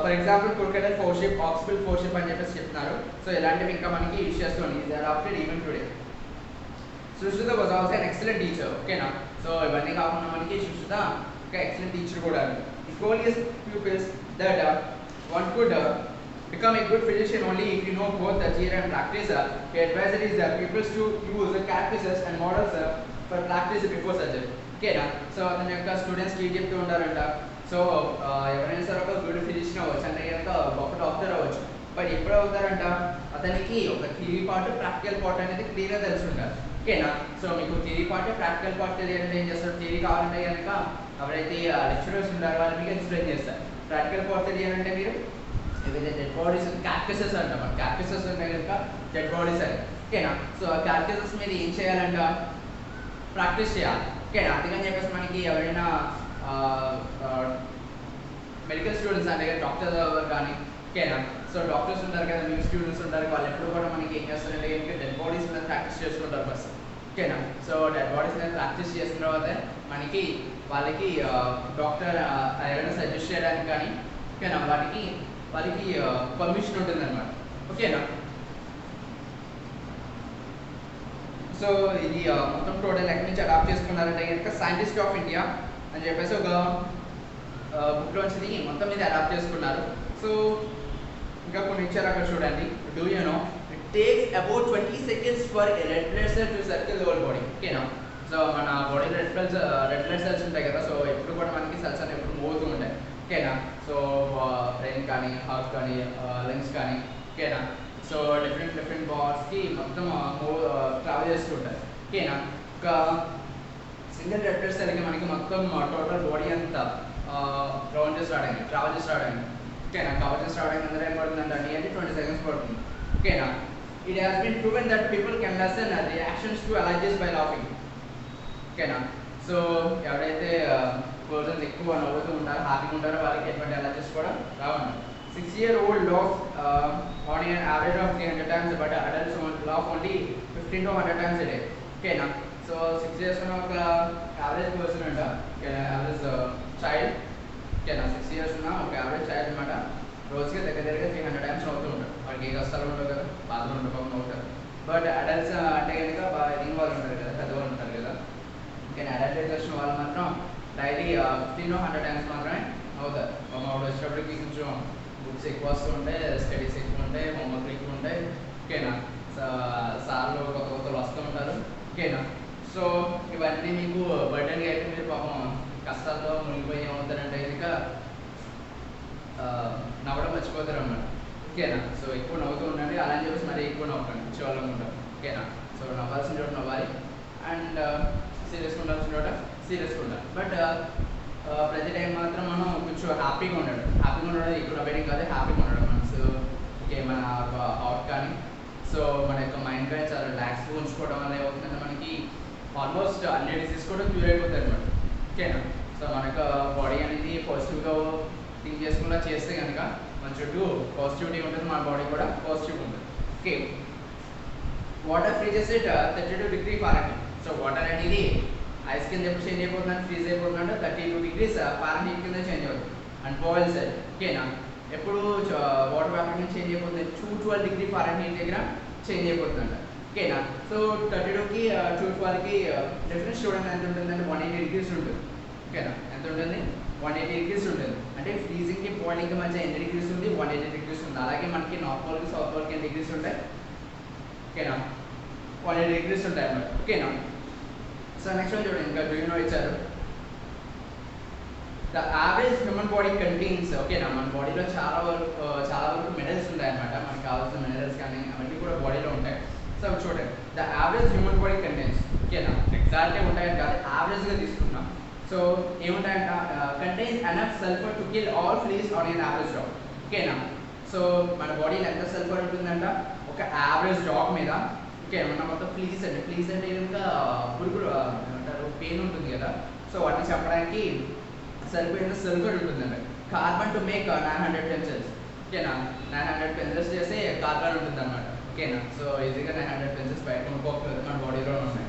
ఫర్ ఎగ్జాంపుల్ క్రొకడైల్ ఫోర్షిప్, ఆక్స్బిల్ ఫోర్షిప్ అని చెప్పేసి చెప్తున్నారు. సో ఇలాంటివి ఇంకా మనకి యూజ్ చేస్తూ ఉంది. They are after even today. Sushruta was also an excellent teacher. ఓకేనా. సో ఇవన్నీ కాకుండా మనకి సుశ్రుత ఒక ఎక్సలెంట్ టీచర్ కూడా. Goal is pupils that one could become a good physician only if you know both the theory and practice. The advisor is pupils to use characters and models for practice before surgery. Okay na. So అతని యొక్క స్టూడెంట్స్కి ఏం చెప్తూ ఉంటారంట, so ఎవరైనా సరే ఒక good physician అవ్వచ్చు, అంటే కనుక గొప్ప డాక్టర్ అవ్వచ్చు. బట్ ఎప్పుడు అవుతారంట, అతనికి ఒక థియరీ పార్ట్ ప్రాక్టికల్ పార్ట్ అనేది క్లియర్గా తెలిసి ఉండాలి. ఓకేనా. సో మీకు థియరీ పార్ట్ ప్రాక్టికల్ పార్ట్ తెలియాలంటే ఏం చేస్తారు, థియరీ కావాలంటే కనుక ఎవరైతే లెక్చరర్స్ ఉంటారో వాళ్ళు మీకు ఎక్స్ప్లెయిన్ చేస్తారు. ప్రాక్టికల్ పార్ట్ తెలియాలంటే మీరు ఏదైతే డెడ్ బాడీస్ క్యార్కసెస్ అంటాం, క్యార్కసెస్ ఉన్నాయి కనుక డెడ్ బాడీస్ అని. ఓకేనా. సో క్యార్కసెస్ మీద ఏం చేయాలంట, ప్రాక్టీస్ చేయాలి. ఓకేనా. అందుకని చెప్పేసి మనకి ఎవరైనా మెడికల్ స్టూడెంట్స్ అంటే డాక్టర్ కానీ, ఓకేనా. సో డాక్టర్స్ ఉంటారు కదా, న్యూ స్టూడెంట్స్ ఉంటారు, వాళ్ళు ఎప్పుడు కూడా మనకి ఏం చేస్తారంటే డెడ్ బాడీస్ మీద ప్రాక్టీస్ చేసుకుంటారు ఫస్ట్. ఓకేనా. సో డెడ్ బాడీస్ మీద ప్రాక్టీస్ చేసిన తర్వాత మనకి వాళ్ళకి డాక్టర్ ఎవరైనా సజెస్ట్ చేయడానికి కానీ, ఓకేనా, వాళ్ళకి పర్మిషన్ ఉంటుంది అనమాట. ఓకేనా. సో ఇది మొత్తం టోటల్ ఎక్కడి నుంచి అడాప్ట్ చేసుకున్నారంటే కనుక సైంటిస్ట్ ఆఫ్ ఇండియా అని చెప్పేసి ఒక బుక్లోంచి మొత్తం మీద అడాప్ట్ చేసుకున్నారు. సో ఇంకా కొన్ని ఇచ్చారు అక్కడ చూడండి. Do you know it takes about 20 seconds for a red blood cell to circle the whole body. ఓకేనా. సో మన బాడీలో రెడ్ బ్లడ్ సెల్స్ ఉంటాయి కదా. సో ఎప్పుడు కూడా మనకి సెల్స్ అనేవి ఎప్పుడు మోగుతూ ఉంటాయి. ఓకేనా. సో బ్రెయిన్ కానీ, హార్ట్ కానీ, లంగ్స్ కానీ. ఓకేనా. సో డిఫరెంట్ పార్ట్స్కి మొత్తం ట్రావెల్ చేస్తూ ఉంటాయి. ఓకేనా. ఒక సింగిల్ రెడ్ బ్లడ్ సెల్కి మనకి మొత్తం టోటల్ బాడీ అంతా ట్రావెల్ చేసి రావడానికి ఓకేనా. కవర్ చేసి రావడానికి ఎంత టైం పడుతుందంటే అంటే 20 seconds పడుతుంది. ఓకేనా. It has been proven that people can lessen reactions to allergies by laughing. ఓకేనా. సో ఎవరైతే పర్సన్స్ ఎక్కువ నవ్వుతూ ఉంటారో, హ్యాపీగా ఉంటారో వాళ్ళకి ఎటువంటి అలర్జీస్ కూడా రావండి. 6-year-old laughs on an average of 300 times, but adults laugh only 15 to 100 times a day. ఓకేనా. సో 6 years ఉన్న ఒక యావరేజ్ పర్సన్ అంట, యావరేజ్ చైల్డ్. ఓకేనా. 6 years ఉన్న ఒక యావరేజ్ చైల్డ్ అనమాట రోజుకి దగ్గర 300 times నవ్వుతూ ఉంటారు. వాళ్ళకి ఏ కష్టాలు ఉండవు కదా, బాధలు ఉండవు, నవ్వుతారు. బట్ అడల్ట్స్ అంటే కనుక బాగా ఎదిగిన వాళ్ళు ఉంటారు కదా, పెద్దవాళ్ళు ఉంటారు కదా. ఓకేనా. అడల్ట్ ఏజ్ వచ్చిన వాళ్ళు మాత్రం డైలీ 15 to 100 times మాత్రమే అవుతారు. అప్పుడు వచ్చేటప్పటికి కొంచెం బుక్స్ ఎక్కువ వస్తూ ఉంటాయి, స్టడీస్ ఎక్కువ ఉంటాయి, హోంవర్క్ ఎక్కువ ఉంటాయి. ఓకేనా. సార్లు కొత్త వస్తూ ఉంటారు. ఓకేనా. సో ఇవన్నీ మీకు బర్డెన్గా అయితే మీరు పాపం కష్టాల్లో మునిగిపోయి ఏమవుతారంటే కనుక నవ్వడం మర్చిపోతారు అన్నమాట. ఓకేనా. సో ఎక్కువ నవ్వుతూ ఉండండి. అలా అని చెప్పేసి మరీ ఎక్కువ నవ్వకండి, పిచ్చివాళ్ళం ఉంటారు. ఓకేనా. సో నవ్వాల్సిన చోట నవ్వాలి అండ్ సీరియస్గా ఉండాల్సిన చోట సీరియస్గా ఉండాలి. బట్ ప్రతి టైం మాత్రం మనం కొంచెం హ్యాపీగా ఉండడం ఎక్కువ నవ్వేయడం కాదు, హ్యాపీగా ఉండడం మనసు. ఓకే. మన హార్ట్ కానీ, సో మన యొక్క మైండ్ కానీ చాలా రిలాక్స్గా ఉంచుకోవడం వల్ల ఏమవుతుందంటే మనకి ఆల్మోస్ట్ అన్ని డిసీజ్ కూడా క్యూర్ అయిపోతాయి అనమాట. ఓకేనా. సో మన యొక్క బాడీ అనేది పాజిటివ్గా థింక్ చేసుకున్నా చేస్తే కనుక మన చుట్టూ పాజిటివిటీ ఉంటుంది, మన బాడీ కూడా పాజిటివ్గా ఉంటుంది. Okay. Water freezes it 32 degrees Fahrenheit. So water అనేది ఐస్ కింద ఎప్పుడు చేంజ్ అయిపోతుందంటే, ఫ్రీజ్ అయిపోతుందంటే 32 degrees Fahrenheit కింద చేంజ్ అవుతుంది. అండ్ బాయిల్స్ అది. ఓకేనా. ఎప్పుడు వాటర్ వేపర్ కింద చేంజ్ అయిపోతుంది 212 degrees Fahrenheit దగ్గర చేంజ్ అయిపోతుందంట. ఓకేనా. సో 32కి 212కి డిఫరెన్స్ చూడండి ఎంత ఉంటుందంటే 180 degrees ఉంటుంది. ఓకేనా. ఎంత ఉంటుంది? 180 degrees ఉంటుంది. అంటే ఫ్రీజింగ్కి బాయిలింగ్కి మధ్య ఎన్ని డిగ్రీస్ ఉంది? 180 degrees ఉంది. అలాగే మనకి నార్త్ పోల్కి సౌత్ పోల్కి ఎన్ని డిగ్రీస్ ఉంటాయి? ఓకేనా. 180 degrees ఉంటాయి అన్నమాట. ఓకేనా. సో నెక్స్ట్ వన్ చూడండి. ఇంకా డూ యూ నో ఇచ్చారు. The average human body contains. ఓకేనా. మన బాడీలో చాలా వరకు మినరల్స్ ఉంటాయి అన్నమాట. మనకి కావాల్సిన మినరల్స్ కానీ అవన్నీ కూడా బాడీలో ఉంటాయి. సో చూడండి. The average human body contains. ఓకేనా. ఎగ్జాక్ట్గా ఉంటాయని కాదు, యావరేజ్గా తీసుకున్నాం. సో ఏముంటాయంట? Contains enough sulphur to kill all fleas on an average dog. ఓకేనా. సో మన బాడీలో ఎంత సల్ఫర్ ఉంటుందంట ఒక యావరేజ్ డాగ్ మీద. ఓకే. మన మొత్తం ఫ్లీస్ అంటే ఇంకా పురుగులు ఏమంటారు, పెయిన్ ఉంటుంది కదా. సో వాటిని చెప్పడానికి సరిపోయిన సల్ఫర్ ఉంటుందంట. Carbon to make 900 pencils. ఓకేనా. 900 pencils చేస్తే కార్బన్ ఉంటుంది అనమాట. ఓకేనా. సో ఈజీగా 900 pencils బయట కొనుక్కోలేదు, మన బాడీలో ఉన్నాయి.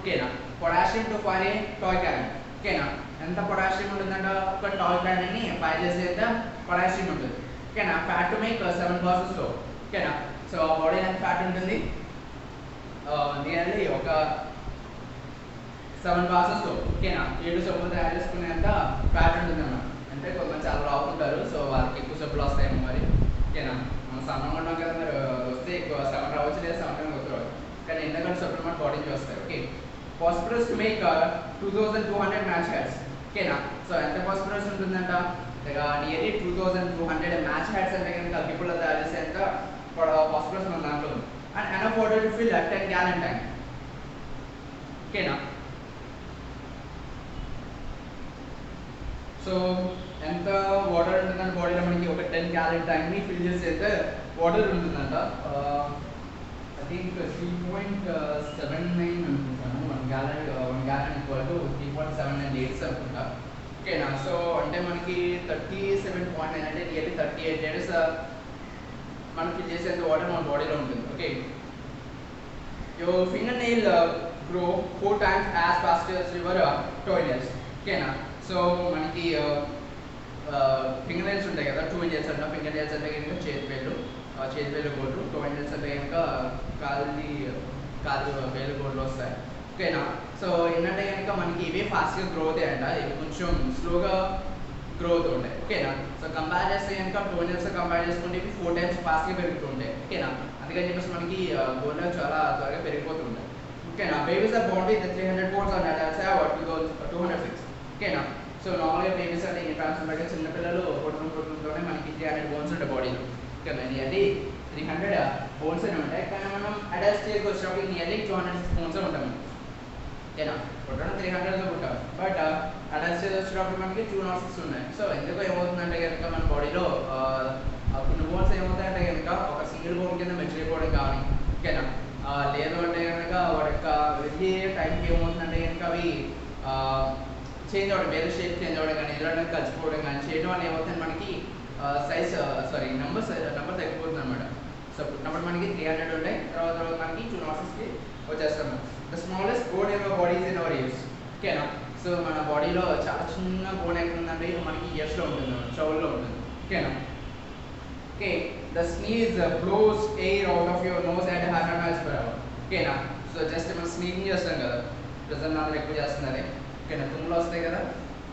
ఓకేనా. Potassium to fire a toy can. ఓకేనా. ఎంత పొటాషియం ఉంటుందంట ఒక టాయ్ క్యాన్ని ఫైర్ చేసేంత పొటాషియం ఉంటుంది. ఓకేనా. Fat to make 7 bars of soap. ఓకేనా. సో బాడీ ఎంత ఫ్యాట్ ఉంటుంది? నియర్లీ ఒక 7 bars of soap. ఓకేనా. 7 సబ్బులు తయారు చేసుకునేంత ఫ్యాట్ ఉంటుంది అన్నమాట. అంటే కొంతమంది చాలా రావుకుంటారు, సో వాళ్ళకి ఎక్కువ సబ్బులు వస్తాయేమో మరి. ఓకేనా. మనం సన్నంగా ఉన్నాం కదా, మరి వస్తే ఎక్కువ 7 రావచ్చు, లేదా 7 కన్నా వస్తూ రావచ్చు. కానీ ఎందుకంటే సబ్బులు మన బాడీకి వస్తాయి. Okay. Phosphorus to make 2200 match hats. ఓకేనా. సో ఎంత ఫాస్ఫరస్ ఉంటుందంట? నియర్లీ 2200 మ్యాచ్ హ్యాట్స్ అంటే కనుక పీపుల్ తయారు చేసే ఎంత ఫాస్ఫరస్ మన దాంట్లో ఉంది. And enough water to fill 10 gallon tank. ఓకేనా. సో ఎంత వాటర్ ఉంటుందంటే బాడీలో మనకి ఒక 10 gallon ట్యాంక్ని ఫిల్ చేసేంత వాటర్ ఉంటుందంట. ఐ థింక్ 3.79 అనుకుంటాను. 1 gallon ఈక్వల్ టు 3.79 liters అనుకుంటా. ఓకేనా. సో అంటే మనకి 37.9 అంటే నియర్లీ 38 liters మనం ఫిల్ చేసేంత వాటర్ మన బాడీలో ఉంటుంది. Okay. Your finger nail grow 4 times as fast as your toenails. ఓకేనా. సో మనకి ఫింగర్ నెయిల్స్ ఉంటాయి కదా, 2 inches అంట. ఫింగర్ నెయిల్స్ అంటే కనుక చేతి వేలు గోళ్ళు, 2 inches అంటే కనుక కాలు వేలు గోళ్ళు వస్తాయి. ఓకేనా. సో ఏంటంటే కనుక మనకి ఇవే ఫాస్ట్గా గ్రో అవుతాయంట. ఇవి కొంచెం స్లోగా గ్రో అవుతూ ఉంటాయి. ఓకేనా? సో కంపేర్ చేస్తే కనుక 2 ఇయర్స్ కంపేర్ చేసుకుంటే ఇవి 4 టైమ్స్ ఫాస్ట్గా పెరుగుతూ ఉంటాయి. ఓకేనా? అందుకని చెప్పేసి మనకి బోన్ చాలా త్వరగా పెరిగిపోతూ ఉంటాయి. ఓకేనా? Babies are born with 300 bones and adults have 206. ఓకేనా? సో నార్మల్గా బేబీస్ అంటే ఈ ట్రాన్స్ ఉంటాయి, చిన్నపిల్లలు పుట్టుకతోనే మనకి 300 బోన్స్ ఉంటాయి బాడీలో. ఓకేనా? నియర్లీ 300 బోన్స్ అని ఉంటాయి, కానీ మనం అడల్ట్ స్టేజ్కి వచ్చినప్పుడు నియర్లీ 206 బోన్స్ ఉంటాం. ఓకేనా? పుట్టడం 300 పుట్టాం, బట్ అడల్ట్ స్టేజ్ వచ్చినప్పుడు మనకి 206 ఉన్నాయి. సో ఎందుకు ఏమవుతుందంటే కనుక మన బాడీలో కొన్ని బోన్స్ ఏమవుతాయంటే కనుక ఒక సింగిల్ బోన్ కింద మెచ్యూర్ అయిపోవడం కానీ, ఓకేనా, లేదు అంటే కనుక వాడి యొక్క వెళ్ళే టైంకి ఏమవుతుందంటే కనుక అవి చేంజ్ అవ్వడం, వేరే షేప్ చేంజ్ అవ్వడం కానీ, ఎదురడం కలిసిపోవడం కానీ చేయడం వల్ల ఏమవుతుంది మనకి సైజ్ నెంబర్ తగ్గిపోతుంది అనమాట. సో పుట్టినప్పుడు మనకి 300 ఉంటాయి, తర్వాత మనకి 206కి వచ్చేస్తాము. The smallest bone in our body is in our years. ఓకేనా? సో మన బాడీలో చాలా చిన్న బోన్ ఎక్కడ ఉందంటే మనకి ఇయర్స్లో ఉంటుంది, చెవుల్లో ఉంటుంది. ఓకేనా? Okay, the sneeze blows air out of your nose at 100 miles per hour. ఓకేనా? సో జస్ట్ మనం స్నీజింగ్ చేస్తాం కదా, ప్రెజెంట్ నాలో ఎక్కువ చేస్తున్నది. ఓకేనా? తుమ్ములు వస్తాయి కదా.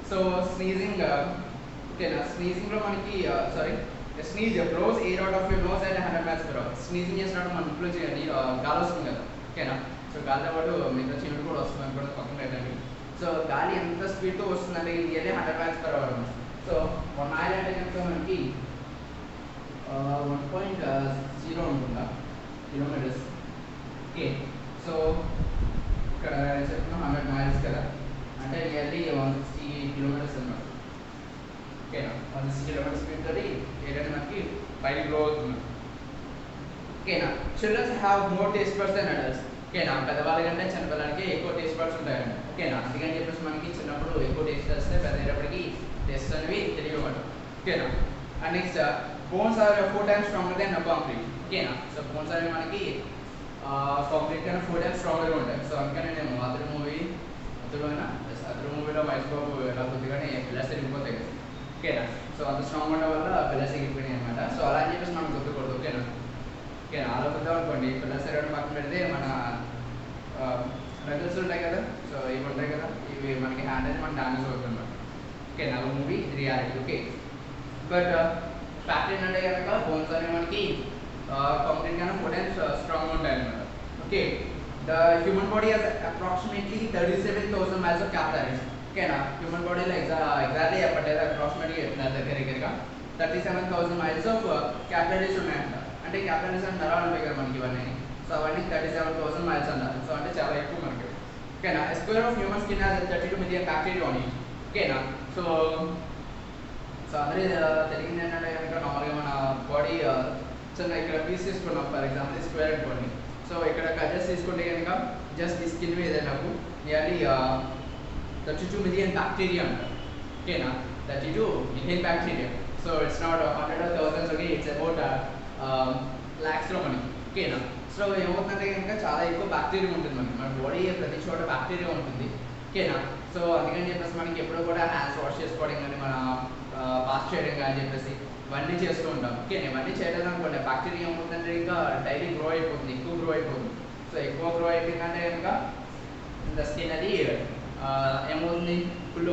సో స్నీజింగ్, ఓకేనా, స్నీజింగ్లో మనకి sneeze blows air out of your nose at 100 miles per hour. Sneezing చేసినప్పుడు మన ఇంట్లో చేయండి, గాలి వస్తుంది కదా. ఓకేనా? సో గాలితో పాటు మిగతా చిన్నది కూడా వస్తుంది అనుకోండి, పక్కన పెట్టండి. సో గాలి ఎంత స్పీడ్తో వస్తుందంటే ఇది 100 miles per hour. So 1 mile అంటే కనుక మనకి 1.0 ఉంటుందా కిలోమీటర్స్. ఓకే, సో ఇక్కడ చెప్తున్నాం 100 miles కదా, అంటే నియర్లీ 160 kilometers అన్నమాట. ఓకేనా? 160 kilometers స్పీడ్ తోటి ఏంటంటే మనకి పైకి గ్రో అవుతుంది. ఓకేనా? Childrens have more taste buds than adults. ఓకేనా? పెద్దవాళ్ళ కంటే చిన్నపిల్లలకి ఎక్కువ టేస్ట్ బడ్స్ ఉంటాయండి. ఓకేనా? అందుకని చెప్పేసి మనకి చిన్నప్పుడు ఎక్కువ టేస్ట్ వస్తే పెద్ద అయ్యేటప్పటికి టేస్ట్ అనేవి తెలియమాట. ఓకేనా? And next bones are 4 times stronger than concrete. ఓకేనా? సో బోన్స్ అనేవి మనకి కాంక్రీట్ కన్నా 4 times స్ట్రాంగర్గా ఉంటాయి. సో అందుకని నేను అతడు మూవీలో మహేష్ బాబు ఎలా కొద్దిగానే పిల్లర్స్ ఎగిరిపోతాయి కదా. ఓకేనా? సో అంత స్ట్రాంగ్ ఉండడం వల్ల పిల్లర్స్ ఎగిరిపోయినాయి అనమాట. సో అలా అని చెప్పేసి మనం గుర్తుకూడదు. ఓకేనా? అలా కొద్దాం అనుకోండి, పిల్లర్స్ ఎగరడం పక్కన పెడితే మన మెటల్స్ ఉంటాయి కదా, సో ఇవి ఉంటాయి కదా, ఇవి మనకి హ్యాండ్ అయితే మనకి డ్యామేజ్ అవుతుంది అనమాట. ఓకేనా? అది మూవీ, ఇది రియాలిటీ. ఓకే, బట్ ఫ్యాక్ట్ ఏంటంటే కనుక బోన్స్ అనేవి మనకి కాంక్రీట్ కన్నా 4 times స్ట్రాంగ్గా ఉంటాయి అనమాట. Okay, the human body has approximately 37,000 miles of capillaries. ఓకేనా? హ్యూమన్ బాడీలో ఎగ్జాక్ట్లీ చెప్పట్లేదు, అప్రాక్సిమేట్గా చెప్తున్నారు దగ్గరగా 37,000 miles ఆఫ్ క్యాపిలరీస్ ఉన్నాయంట. అంటే క్యాపిలరీస్ అంటే నరాలు ఉంటాయి కదా మనకి ఇవన్నీ. సో అవన్నీ 37,000 miles అన్నారు. సో అంటే చాలా ఎక్కువ మనకి. ఓకేనా? Square of human skin has 32 million bacteria on it. ఓకేనా? సో అందరూ తెలిసింది ఏంటంటే కనుక నార్మల్గా మన బాడీ చిన్న ఇక్కడ పీస్ తీసుకున్నాం, ఫర్ ఎగ్జాంపుల్ స్క్వేర్ అనుకోండి. సో ఇక్కడ కజెస్ తీసుకుంటే కనుక జస్ట్ ఈ స్కిన్ మీద నాకు నియర్లీ 32 million బ్యాక్టీరియా అంటారు. ఓకేనా? 32 million bacteria. So it's not 100 or thousands, okay, it's about lakhsలో మనకి. ఓకేనా? సో ఏమవుతుందంటే కనుక చాలా ఎక్కువ బ్యాక్టీరియా ఉంటుంది మన బాడీ ప్రతి చోట బ్యాక్టీరియా ఉంటుంది. ఓకేనా? సో అందుకని చెప్పేసి మనకి ఎప్పుడూ కూడా హ్యాండ్స్ వాష్ చేసుకోవడం కానీ, మన వాష్ చేయడం కానీ చెప్పేసి ఇవన్నీ చేస్తూ ఉంటాం. ఓకే, ఇవన్నీ చేయడం అనుకోండి, బ్యాక్టీరియా ఏమవుతుందంటే ఇంకా డైలీ గ్రో అయిపోతుంది, ఎక్కువ గ్రో అయిపోతుంది. సో ఎక్కువ గ్రో అయిపోయిందంటే కనుక ద స్కిన్ అది ఏమవుతుంది, ఫుల్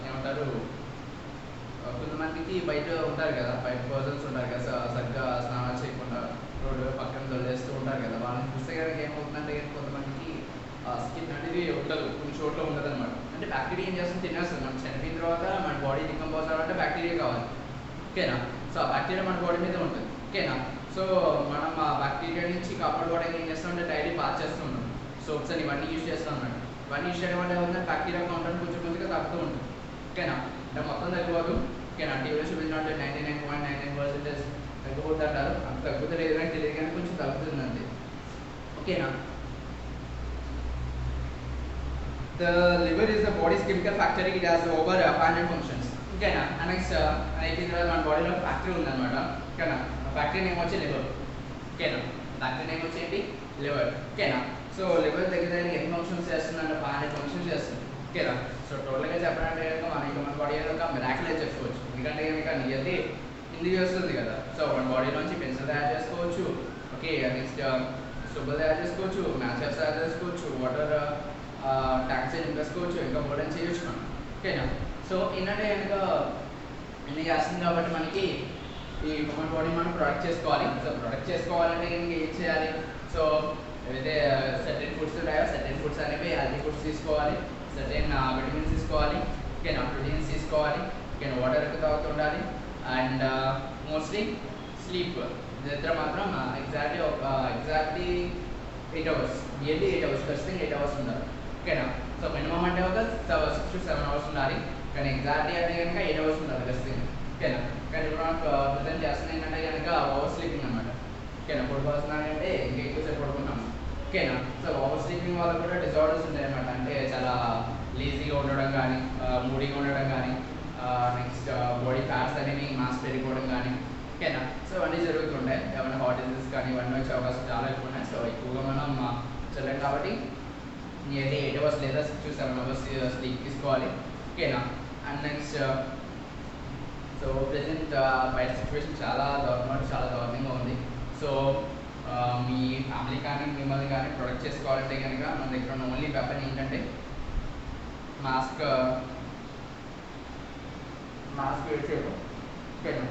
ఏమంటారు, కొంతమందికి బయట ఉంటారు కదా, బయట పర్సన్స్ ఉంటారు కదా, సరిగ్గా స్నానాలు చేయకుండా రోడ్డు పక్కన దొల్లేస్తూ ఉంటారు కదా, వాళ్ళని చూస్తే కనుక ఏమవుతుందంటే కొంతమందికి స్కిన్ అనేది ఉండదు, కొన్ని చోట్ల ఉండదు అనమాట. అంటే బ్యాక్టీరియా ఏం చేస్తుంది, తినేస్తుంది. మనం చనిపోయిన తర్వాత మన బాడీ డికంపోజ్ అవ్వాలంటే బ్యాక్టీరియా కావాలి. ఓకేనా? సో ఆ బ్యాక్టీరియా మన బాడీ మీద ఉంటుంది. ఓకేనా? సో మనం ఆ బ్యాక్టీరియా నుంచి కాపాడుకోవడానికి ఏం చేస్తామంటే డైలీ బాత్ చేస్తూ ఉంటాం, సోప్స్ అని ఇవన్నీ యూజ్ చేస్తాం అన్నమాట. ఇవన్నీ యూజ్ చేయడం వల్ల ఏమవుతుందంటే బ్యాక్టీరియా కౌంట్ కొంచెం కొంచెంగా తగ్గుతూ ఉంటుంది. ఓకేనా? అంటే మొత్తం తగ్గిపోదు. ఓకేనా? టీవీలో చూపించినట్టు 99.99% తగ్గిపోతుంది అంటారు. అంత తగ్గుతుంది లేదు కానీ తెలియదు, కానీ కొంచెం తగ్గుతుంది అంతే. ఓకేనా? The liver is the body's chemical factory. It has over 500 functions. ఓకేనా? నెక్స్ట్ అయిపోయిన తర్వాత మన బాడీలో ఫ్యాక్టరీ ఉందన్నమాట. ఓకేనా? ఫ్యాక్టరీ నేమ్ వచ్చి లివర్. ఓకేనా? ఫ్యాక్టరీ నేమ్ వచ్చేది లివర్. ఓకేనా? సో లివర్ దగ్గర ఎన్ని ఫంక్షన్స్ చేస్తుందంటే 500 ఫంక్షన్స్ చేస్తుంది. ఓకేనా? సో టోటల్గా చెప్పాలంటే కనుక మన బాడీ ఒక మిరాకిల్ అని చెప్పుకోవచ్చు. ఎందుకంటే కనుక నియర్లీ హిందీ వస్తుంది కదా. సో మన బాడీలోంచి పెన్సిల్ తయారు చేసుకోవచ్చు. ఓకే, నెక్స్ట్ సుబ్బలు తయారు చేసుకోవచ్చు, మ్యాచెస్ తయారు చేసుకోవచ్చు, వాటర్ ట్యాంక్స్ నింపేసుకోవచ్చు, ఇంకా బోర్డన్ చేయొచ్చు మనం. ఓకేనా? సో ఏంటంటే కనుక ఇన్ని చేస్తుంది కాబట్టి మనకి ఈ హ్యూమన్ బాడీ మనం ప్రొడక్ట్ చేసుకోవాలి. సో ప్రొడక్ట్ చేసుకోవాలంటే కనుక ఏం చేయాలి? సో ఏదైతే సర్టెన్ ఫుడ్స్ ఉంటాయో సర్టెన్ ఫుడ్స్ అనేవి హెల్తీ ఫుడ్స్ తీసుకోవాలి, సర్టెన్ విటమిన్స్ తీసుకోవాలి, ఓకేనా, ప్రోటీన్స్ తీసుకోవాలి, ఓకేనా, వాటర్ ఎక్కువ తాగుతూ ఉండాలి. అండ్ మోస్ట్లీ స్లీప్ నిద్ర మాత్రం ఎగ్జాక్ట్లీ 8 అవర్స్, నియర్లీ 8 అవర్స్, ఖచ్చితంగా 8 అవర్స్ ఉండాలి, ఓకేనా. సో మినిమం అంటే ఒక 6 to 7 అవర్స్ ఉండాలి, కానీ ఎగ్జాక్ట్లీ అంటే కనుక 8 అవర్స్ ఉండాలి ఖచ్చితంగా, ఓకేనా. కానీ ఇప్పుడు మనకు ప్రజెంట్ చేస్తుంది ఏంటంటే కనుక ఓవర్ స్లీపింగ్ అనమాట, ఓకేనా. పడుకోవాల్సిందంటే ఇంకా ఎక్కువసేపు పడుకున్నాం, ఓకేనా. సో ఓవర్ స్లీపింగ్ వల్ల కూడా డిజార్డర్స్ ఉంటాయి అనమాట. అంటే చాలా లేజీగా ఉండడం కానీ, మూడీగా ఉండడం కానీ, నెక్స్ట్ బాడీ ఫ్యాట్స్ అనేవి మాస్ పెరిగిపోవడం కానీ, ఓకేనా. సో అవన్నీ జరుగుతుంటాయి. ఏమైనా హార్ట్ డిసీజెస్ కానీ ఇవన్నీ వచ్చే అవకాశం చాలా ఎక్కువ ఉన్నాయి. సో ఎక్కువగా మనం చల్లం కాబట్టి నియర్లీ 8 అవర్స్ లేదా 6 to 7 అవర్స్ స్లీప్ తీసుకోవాలి, ఓకేనా. అండ్ నెక్స్ట్ సో ప్రెసెంట్ బయట సిచ్యువేషన్ చాలా దారుణంగా ఉంది. సో మీ ఫ్యామిలీ కానీ మిమ్మల్ని కానీ ప్రొటెక్ట్ చేసుకోవాలంటే కనుక మన దగ్గర ఉన్న ఓన్లీ వెపన్ ఏంటంటే మాస్క్ వేసేయడం, ఓకేనా.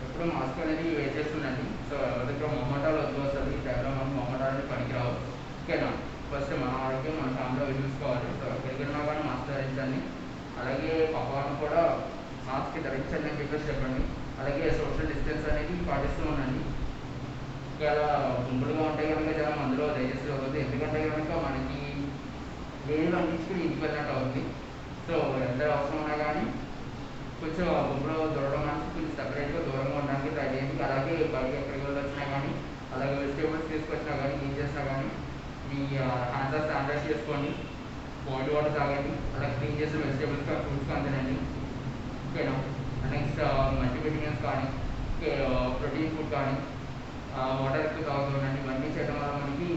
ఎప్పుడు మాస్క్ అనేది వేసేస్తుందండి. సో ఎవరి దగ్గర మొహమాటాలు వద్దు, అసలు ఈ టైంలో మనం మొహమాటాలు పనికిరావు, ఓకేనా. ఫస్ట్ మన ఆరోగ్యం మన ఫ్యామిలీలో చూసుకోవాలి. సో ఎక్కడికి వెళ్ళినా కానీ మాస్క్ ధరించండి. అలాగే పక్కవాళ్ళని కూడా మాస్క్ ధరించండి అని చెప్పేసి చెప్పండి. అలాగే సోషల్ డిస్టెన్స్ అనేది పాటిస్తూ ఉండండి. ఇలా గుంపులుగా ఉంటే కనుక చాలా మందిలో దయచేసి అవుతుంది. ఎందుకంటే కనుక మనకి ఏది పండించుకుని ఇంటికి వెళ్ళినట్టు అవుతుంది. సో ఎంత అవసరం ఉన్నా కానీ కొంచెం గుంపులో దూరడం మనకి కొంచెం సపరేట్గా దూరంగా ఉండడానికి ట్రై చేయండి. అలాగే బయటకి ఎక్కడికి వెళ్ళొచ్చినా కానీ, అలాగే వెజిటేబుల్స్ తీసుకొచ్చినా కానీ, ఏం చేసినా కానీ మీ హ్యాండ్స్ శానిటైజ్ చేసుకోండి, బాయిల్డ్ వాటర్ తాగండి, అలా క్లీన్ చేసిన వెజిటేబుల్స్ ఫ్రూట్స్ కానీ తినండి, ఓకేనా. నెక్స్ట్ మల్టీవిటమిన్స్ కానీ, ప్రోటీన్ ఫుడ్ కానీ, వాటర్ ఎక్కువ తాగుతూ ఉండండి. ఇవన్నీ చేయడం వల్ల మనకి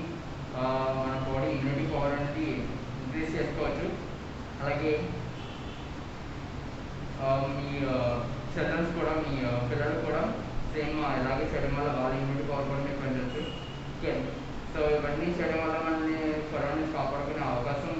మన బాడీ ఇమ్యూనిటీ పవర్ అనేది ఇంక్రీజ్ చేసుకోవచ్చు. అలాగే మీ చిల్డ్రన్స్ కూడా, మీ పిల్లలు కూడా సేమ్ ఇలాగే చేయడం వల్ల వాళ్ళ ఇమ్యూనిటీ పవర్ కూడా మీకు పెంచవచ్చు, ఓకే. సో ఇవన్నీ చేయడం వల్ల మనల్ని కరోనా నుంచి కాపాడుకునే అవకాశం